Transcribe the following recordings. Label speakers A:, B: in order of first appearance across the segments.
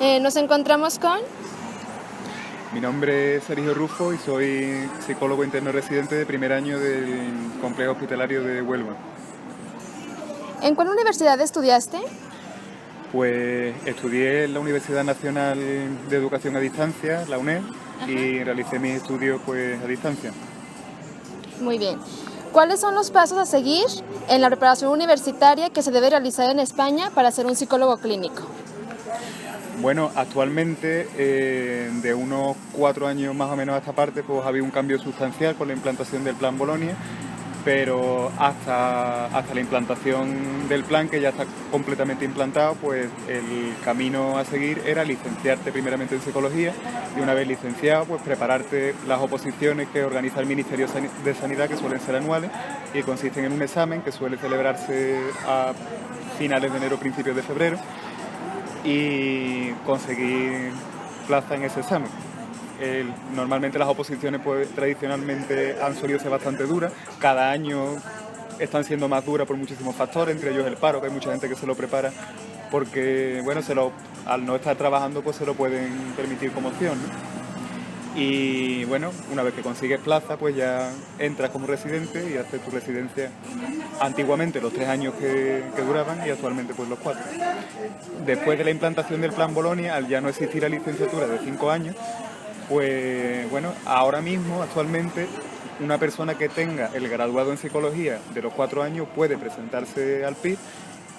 A: Nos encontramos con...
B: Mi nombre es Sergio Rufo y soy psicólogo interno residente de primer año del Complejo Hospitalario de Huelva.
A: ¿En cuál universidad estudiaste?
B: Pues estudié en la Universidad Nacional de Educación a Distancia, la UNED, y realicé mis estudios pues a distancia.
A: Muy bien. ¿Cuáles son los pasos a seguir en la preparación universitaria que se debe realizar en España para ser un psicólogo clínico?
B: Bueno, actualmente, de unos 4 años más o menos a esta parte, pues ha habido un cambio sustancial con la implantación del Plan Bolonia, pero hasta la implantación del plan, que ya está completamente implantado, pues el camino a seguir era licenciarte primeramente en psicología y una vez licenciado, pues prepararte las oposiciones que organiza el Ministerio de Sanidad, que suelen ser anuales y consisten en un examen que suele celebrarse a finales de enero, principios de febrero, y conseguir plaza en ese examen. Normalmente las oposiciones pues tradicionalmente han solido ser bastante duras, cada año están siendo más duras por muchísimos factores, entre ellos el paro, que hay mucha gente que se lo prepara porque, bueno, al no estar trabajando pues se lo pueden permitir como opción, ¿no? Y bueno, una vez que consigues plaza, pues ya entras como residente y haces tu residencia, antiguamente los 3 años que duraban y actualmente pues los 4. Después de la implantación del Plan Bolonia, al ya no existir la licenciatura de 5 años, pues bueno, ahora mismo, actualmente, una persona que tenga el graduado en psicología de los 4 años puede presentarse al PIR,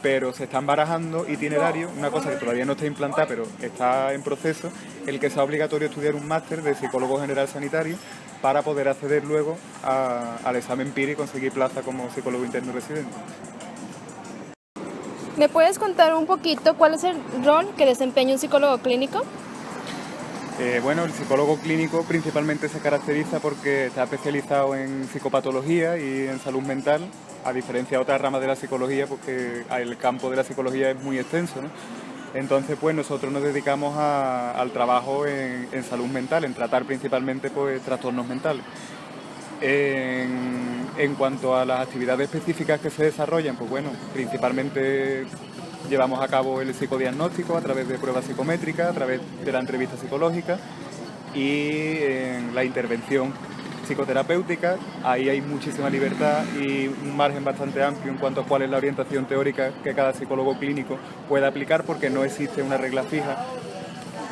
B: pero se están barajando itinerarios, una cosa que todavía no está implantada, pero está en proceso, el que sea obligatorio estudiar un máster de psicólogo general sanitario para poder acceder luego al examen PIR y conseguir plaza como psicólogo interno residente.
A: ¿Me puedes contar un poquito cuál es el rol que desempeña un psicólogo clínico?
B: Bueno, el psicólogo clínico principalmente se caracteriza porque está especializado en psicopatología y en salud mental, a diferencia de otras ramas de la psicología, porque el campo de la psicología es muy extenso, ¿no? Entonces, pues nosotros nos dedicamos al trabajo en salud mental, en tratar principalmente pues trastornos mentales. En cuanto a las actividades específicas que se desarrollan, pues bueno, principalmente llevamos a cabo el psicodiagnóstico a través de pruebas psicométricas, a través de la entrevista psicológica y en la intervención psicoterapéutica. Ahí hay muchísima libertad y un margen bastante amplio en cuanto a cuál es la orientación teórica que cada psicólogo clínico pueda aplicar, porque no existe una regla fija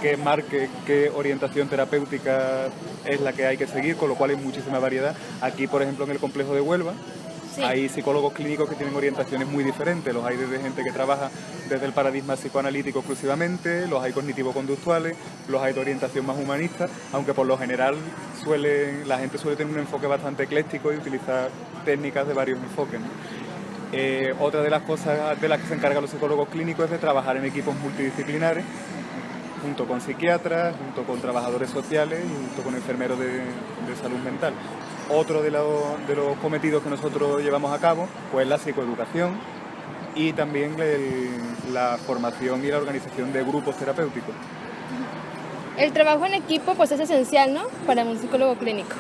B: que marque qué orientación terapéutica es la que hay que seguir, con lo cual hay muchísima variedad. Aquí, por ejemplo, en el complejo de Huelva, sí, hay psicólogos clínicos que tienen orientaciones muy diferentes. Los hay desde gente que trabaja desde el paradigma psicoanalítico exclusivamente, los hay cognitivo-conductuales, los hay de orientación más humanista, aunque por lo general la gente suele tener un enfoque bastante ecléctico y utilizar técnicas de varios enfoques, ¿no? Otra de las cosas de las que se encargan los psicólogos clínicos es de trabajar en equipos multidisciplinares, junto con psiquiatras, junto con trabajadores sociales y junto con enfermeros de salud mental. Otro de los cometidos que nosotros llevamos a cabo pues la psicoeducación y también la formación y la organización de grupos terapéuticos.
A: El trabajo en equipo pues es esencial, ¿no?, para un psicólogo clínico.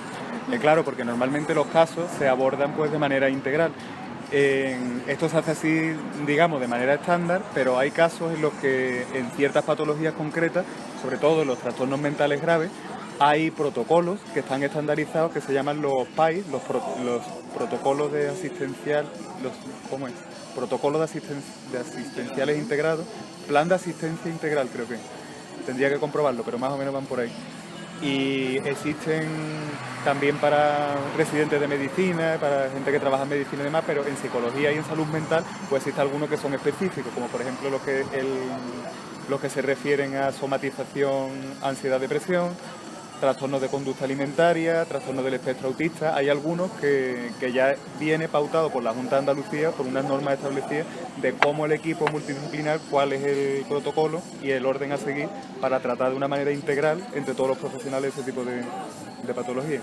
B: Claro, porque normalmente los casos se abordan pues de manera integral. Esto se hace así, digamos, de manera estándar, pero hay casos en los que en ciertas patologías concretas, sobre todo en los trastornos mentales graves, hay protocolos que están estandarizados que se llaman los PAI, los protocolos de asistencial, protocolos de asistenciales integrados, plan de asistencia integral, creo que. Tendría que comprobarlo, pero más o menos van por ahí. Y existen también para residentes de medicina, para gente que trabaja en medicina y demás, pero en psicología y en salud mental pues existen algunos que son específicos, como por ejemplo los que se refieren a somatización, ansiedad, depresión, trastornos de conducta alimentaria, trastornos del espectro autista. Hay algunos que ya viene pautado por la Junta de Andalucía, por unas normas establecidas de cómo el equipo multidisciplinar, cuál es el protocolo y el orden a seguir para tratar de una manera integral entre todos los profesionales ese tipo de patología.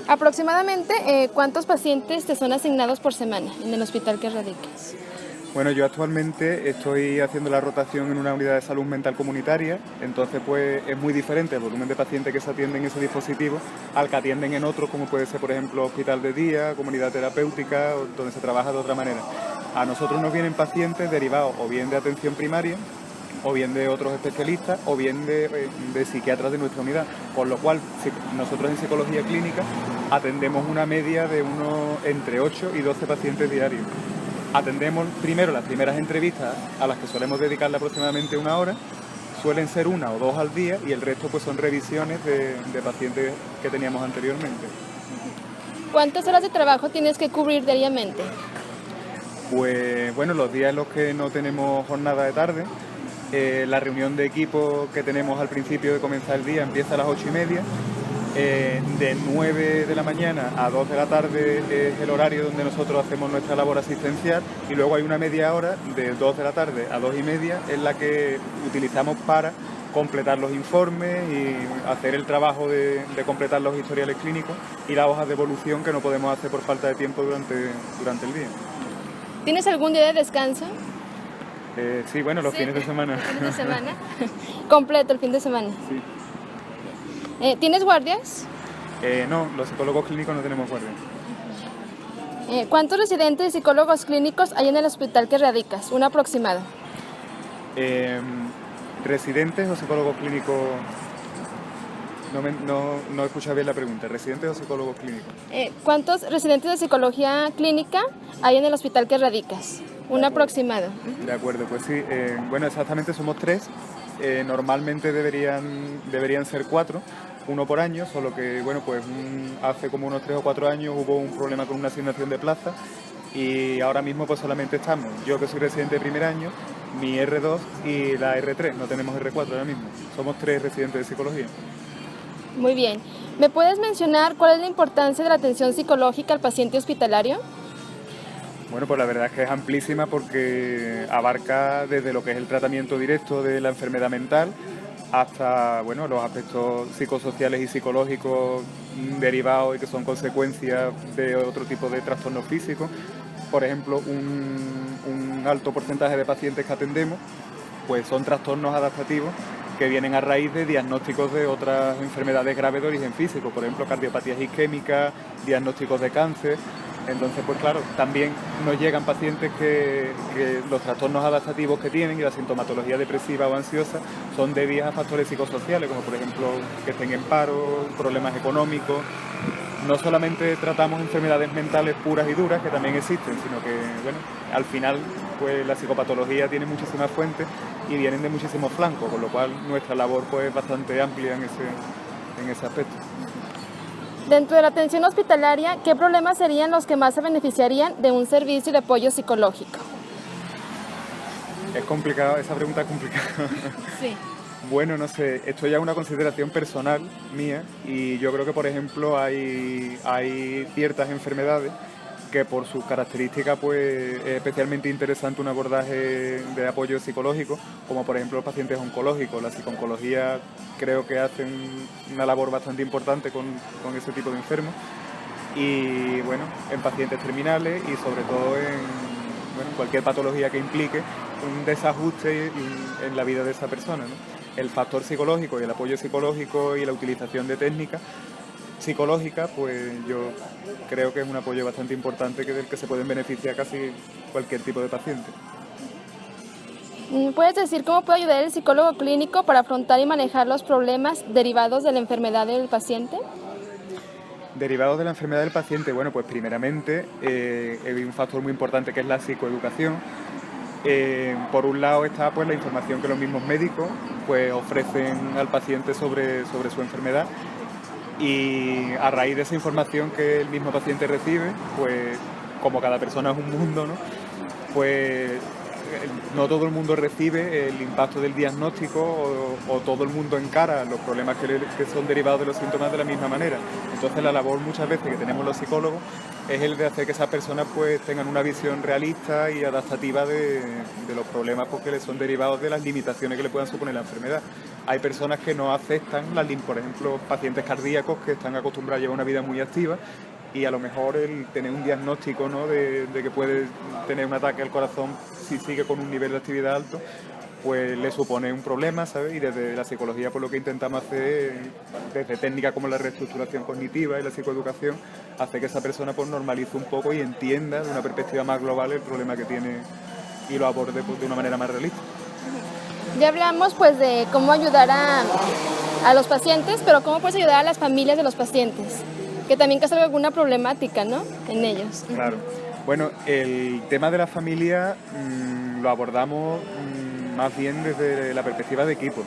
A: Aproximadamente, ¿cuántos pacientes te son asignados por semana en el hospital que radiques?
B: Bueno, yo actualmente estoy haciendo la rotación en una unidad de salud mental comunitaria, entonces pues es muy diferente el volumen de pacientes que se atienden en ese dispositivo al que atienden en otros, como puede ser por ejemplo hospital de día, comunidad terapéutica, donde se trabaja de otra manera. A nosotros nos vienen pacientes derivados o bien de atención primaria, o bien de otros especialistas, o bien de psiquiatras de nuestra unidad, con lo cual nosotros en psicología clínica atendemos una media de entre 8 y 12 pacientes diarios. Atendemos primero las primeras entrevistas, a las que solemos dedicarle aproximadamente 1 hora, suelen ser 1 o 2 al día, y el resto pues son revisiones de pacientes que teníamos anteriormente.
A: ¿Cuántas horas de trabajo tienes que cubrir diariamente?
B: Pues bueno, los días en los que no tenemos jornada de tarde, la reunión de equipo que tenemos al principio de comenzar el día empieza a las 8:30. De 9 de la mañana a 2 de la tarde es el horario donde nosotros hacemos nuestra labor asistencial, y luego hay una media hora de 2 de la tarde a 2:30 en la que utilizamos para completar los informes y hacer el trabajo de completar los historiales clínicos y las hojas de evolución que no podemos hacer por falta de tiempo durante el día.
A: ¿Tienes algún día de descanso?
B: Sí, bueno, los fines de semana.
A: ¿Los fines de semana? Completo el fin de semana.
B: Sí.
A: ¿Tienes guardias?
B: No, los psicólogos clínicos no tenemos guardia.
A: ¿Cuántos residentes y psicólogos clínicos hay en el hospital que radicas? Un aproximado.
B: ¿Residentes o psicólogos clínicos? No he escuchado bien la pregunta. ¿Residentes o psicólogos clínicos?
A: ¿Cuántos residentes de psicología clínica hay en el hospital que radicas? Un aproximado.
B: De acuerdo, pues sí. Bueno, exactamente somos 3. Normalmente deberían ser 4, 1 por año, solo que bueno, pues hace como unos 3 o 4 años hubo un problema con una asignación de plaza, y ahora mismo pues solamente estamos yo, que soy residente de primer año, mi R2 y la R3, no tenemos R4 ahora mismo. Somos 3 residentes de psicología.
A: Muy bien. ¿Me puedes mencionar cuál es la importancia de la atención psicológica al paciente hospitalario?
B: Bueno, pues la verdad es que es amplísima, porque abarca desde lo que es el tratamiento directo de la enfermedad mental hasta bueno, los aspectos psicosociales y psicológicos derivados y que son consecuencias de otro tipo de trastornos físicos. Por ejemplo, un alto porcentaje de pacientes que atendemos pues son trastornos adaptativos que vienen a raíz de diagnósticos de otras enfermedades graves de origen físico, por ejemplo cardiopatías isquémicas, diagnósticos de cáncer. Entonces, pues claro, también nos llegan pacientes que los trastornos adaptativos que tienen y la sintomatología depresiva o ansiosa son debidas a factores psicosociales, como por ejemplo que estén en paro, problemas económicos. No solamente tratamos enfermedades mentales puras y duras, que también existen, sino que, bueno, al final pues la psicopatología tiene muchísimas fuentes y vienen de muchísimos flancos, con lo cual nuestra labor pues es bastante amplia en ese aspecto.
A: Dentro de la atención hospitalaria, ¿qué problemas serían los que más se beneficiarían de un servicio de apoyo psicológico?
B: Es complicado, esa pregunta es complicada.
A: Sí.
B: Bueno, no sé, esto ya es una consideración personal mía, y yo creo que, por ejemplo, hay ciertas enfermedades que por sus características pues es especialmente interesante un abordaje de apoyo psicológico, como por ejemplo los pacientes oncológicos. La psiconcología creo que hacen una labor bastante importante con ese tipo de enfermos, y bueno, en pacientes terminales y sobre todo en cualquier patología que implique un desajuste en la vida de esa persona, ¿no? El factor psicológico y el apoyo psicológico y la utilización de técnicas psicológicas, pues yo creo que es un apoyo bastante importante del que se pueden beneficiar casi cualquier tipo de paciente.
A: ¿Puedes decir cómo puede ayudar el psicólogo clínico para afrontar y manejar los problemas derivados de la enfermedad del paciente?
B: Derivados de la enfermedad del paciente, bueno, pues primeramente hay un factor muy importante que es la psicoeducación. Por un lado está pues la información que los mismos médicos pues ofrecen al paciente sobre su enfermedad, y a raíz de esa información que el mismo paciente recibe, pues como cada persona es un mundo, ¿no? Pues no todo el mundo recibe el impacto del diagnóstico o todo el mundo encara los problemas que son derivados de los síntomas de la misma manera. Entonces la labor muchas veces que tenemos los psicólogos es el de hacer que esas personas pues tengan una visión realista y adaptativa de los problemas porque les son derivados de las limitaciones que le puedan suponer la enfermedad. Hay personas que no aceptan por ejemplo, pacientes cardíacos que están acostumbrados a llevar una vida muy activa, y a lo mejor el tener un diagnóstico, ¿no?, de que puede tener un ataque al corazón si sigue con un nivel de actividad alto, pues le supone un problema, ¿sabes? Y desde la psicología pues lo que intentamos hacer, desde técnicas como la reestructuración cognitiva y la psicoeducación, hace que esa persona pues normalice un poco y entienda de una perspectiva más global el problema que tiene y lo aborde pues, de una manera más realista.
A: Ya hablamos pues de cómo ayudar a los pacientes, pero ¿cómo puedes ayudar a las familias de los pacientes? Que también causa alguna problemática, ¿no?, en ellos.
B: Claro. Bueno, el tema de la familia lo abordamos más bien desde la perspectiva de equipo,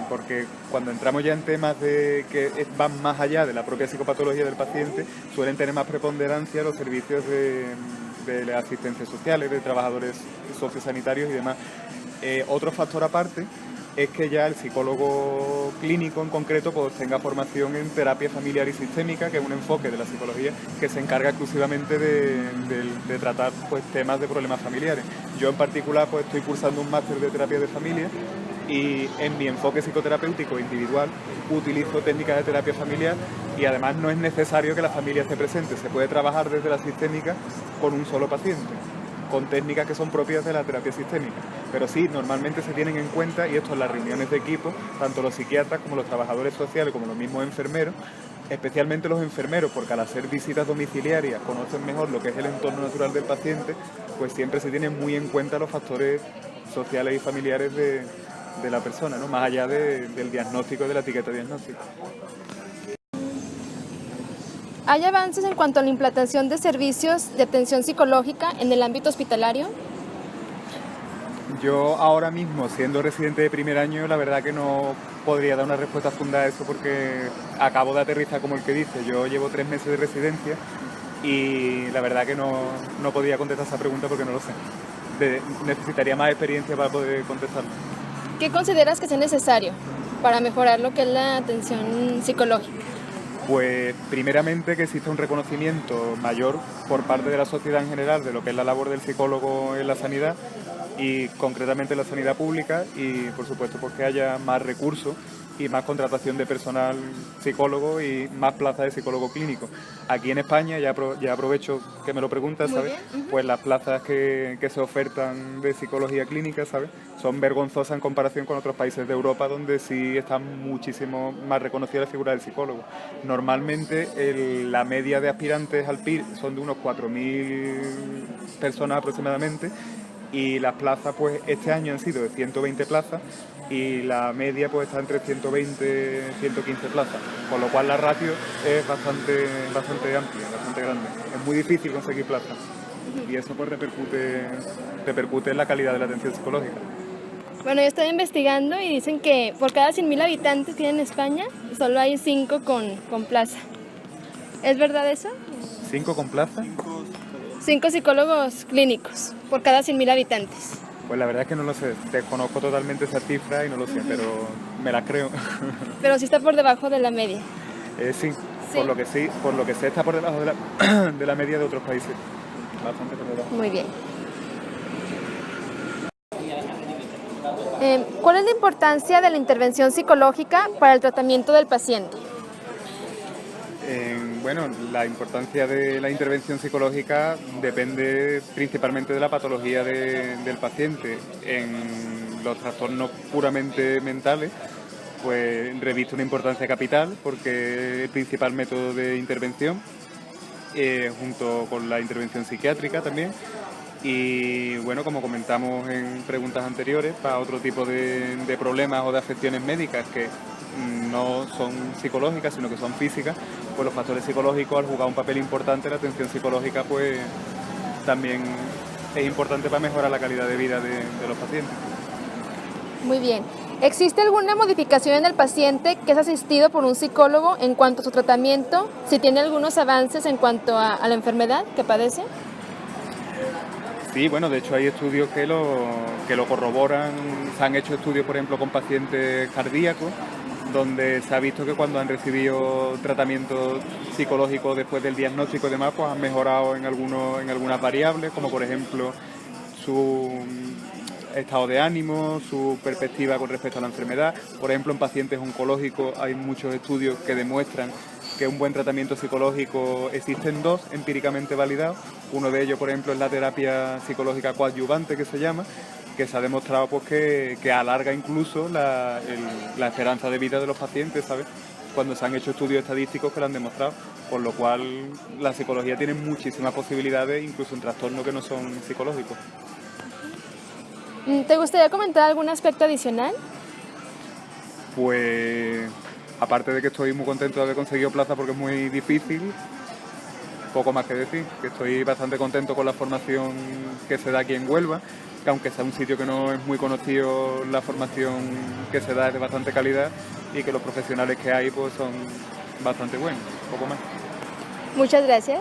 B: porque cuando entramos ya en temas que van más allá de la propia psicopatología del paciente, suelen tener más preponderancia los servicios de las asistencias sociales, de trabajadores sociosanitarios y demás. Otro factor aparte es que ya el psicólogo clínico en concreto pues tenga formación en terapia familiar y sistémica, que es un enfoque de la psicología que se encarga exclusivamente de tratar pues temas de problemas familiares. Yo en particular pues estoy cursando un máster de terapia de familia y en mi enfoque psicoterapéutico individual utilizo técnicas de terapia familiar y además no es necesario que la familia esté presente, se puede trabajar desde la sistémica con un solo paciente, con técnicas que son propias de la terapia sistémica. Pero sí, normalmente se tienen en cuenta, y esto en las reuniones de equipo, tanto los psiquiatras como los trabajadores sociales, como los mismos enfermeros, especialmente los enfermeros, porque al hacer visitas domiciliarias conocen mejor lo que es el entorno natural del paciente, pues siempre se tienen muy en cuenta los factores sociales y familiares de la persona, ¿no?, más allá del diagnóstico, de la etiqueta diagnóstica.
A: ¿Hay avances en cuanto a la implantación de servicios de atención psicológica en el ámbito hospitalario?
B: Yo ahora mismo, siendo residente de primer año, la verdad que no podría dar una respuesta fundada a eso porque acabo de aterrizar como el que dice. Yo llevo 3 meses de residencia y la verdad que no podía contestar esa pregunta porque no lo sé. Necesitaría más experiencia para poder contestarlo.
A: ¿Qué consideras que sea necesario para mejorar lo que es la atención psicológica?
B: Pues primeramente que exista un reconocimiento mayor por parte de la sociedad en general de lo que es la labor del psicólogo en la sanidad y concretamente en la sanidad pública y por supuesto pues que haya más recursos y más contratación de personal psicólogo y más plazas de psicólogo clínico. Aquí en España, ya aprovecho que me lo preguntas, ¿sabes? Pues las plazas que se ofertan de psicología clínica, ¿sabes?, son vergonzosas en comparación con otros países de Europa donde sí está muchísimo más reconocida la figura del psicólogo. Normalmente la media de aspirantes al PIR son de unos 4.000 personas aproximadamente y las plazas pues este año han sido de 120 plazas y la media pues está entre 120 y 115 plazas, con lo cual la ratio es bastante amplia, bastante grande. Es muy difícil conseguir plazas y eso pues repercute en la calidad de la atención psicológica.
A: Bueno, yo estoy investigando y dicen que por cada 100.000 habitantes que hay en España, solo hay 5 con plaza. ¿Es verdad eso?
B: ¿5 con plaza?
A: 5 psicólogos clínicos por cada 100.000 habitantes.
B: Pues la verdad es que no lo sé, desconozco totalmente esa cifra y no lo sé, pero me la creo.
A: Pero sí está por debajo de la media.
B: Sí, por lo que sé está por debajo de la media de otros países. Bastante por debajo.
A: Muy bien. ¿Cuál es la importancia de la intervención psicológica para el tratamiento del paciente?
B: Bueno, la importancia de la intervención psicológica depende principalmente de la patología del paciente. En los trastornos puramente mentales, pues reviste una importancia capital porque es el principal método de intervención, junto con la intervención psiquiátrica también. Y bueno, como comentamos en preguntas anteriores, para otro tipo de problemas o de afecciones médicas que no son psicológicas, sino que son físicas, pues los factores psicológicos al jugar un papel importante, la atención psicológica pues también es importante para mejorar la calidad de vida de los pacientes.
A: Muy bien. ¿Existe alguna modificación en el paciente que es asistido por un psicólogo en cuanto a su tratamiento, si tiene algunos avances en cuanto a la enfermedad que padece?
B: Sí, bueno, de hecho hay estudios que lo corroboran. Se han hecho estudios, por ejemplo, con pacientes cardíacos, donde se ha visto que cuando han recibido tratamiento psicológico después del diagnóstico y demás, pues han mejorado en algunas variables, como por ejemplo su estado de ánimo, su perspectiva con respecto a la enfermedad. Por ejemplo, en pacientes oncológicos hay muchos estudios que demuestran que un buen tratamiento psicológico existen 2 empíricamente validados. Uno de ellos, por ejemplo, es la terapia psicológica coadyuvante, que se llama, que se ha demostrado pues que alarga incluso la esperanza de vida de los pacientes, ¿sabes? Cuando se han hecho estudios estadísticos que lo han demostrado, por lo cual la psicología tiene muchísimas posibilidades, incluso en trastornos que no son psicológicos.
A: ¿Te gustaría comentar algún aspecto adicional?
B: Pues, aparte de que estoy muy contento de haber conseguido plaza porque es muy difícil, poco más que decir, que estoy bastante contento con la formación que se da aquí en Huelva, que aunque sea un sitio que no es muy conocido, la formación que se da es de bastante calidad y que los profesionales que hay pues son bastante buenos, poco más.
A: Muchas gracias.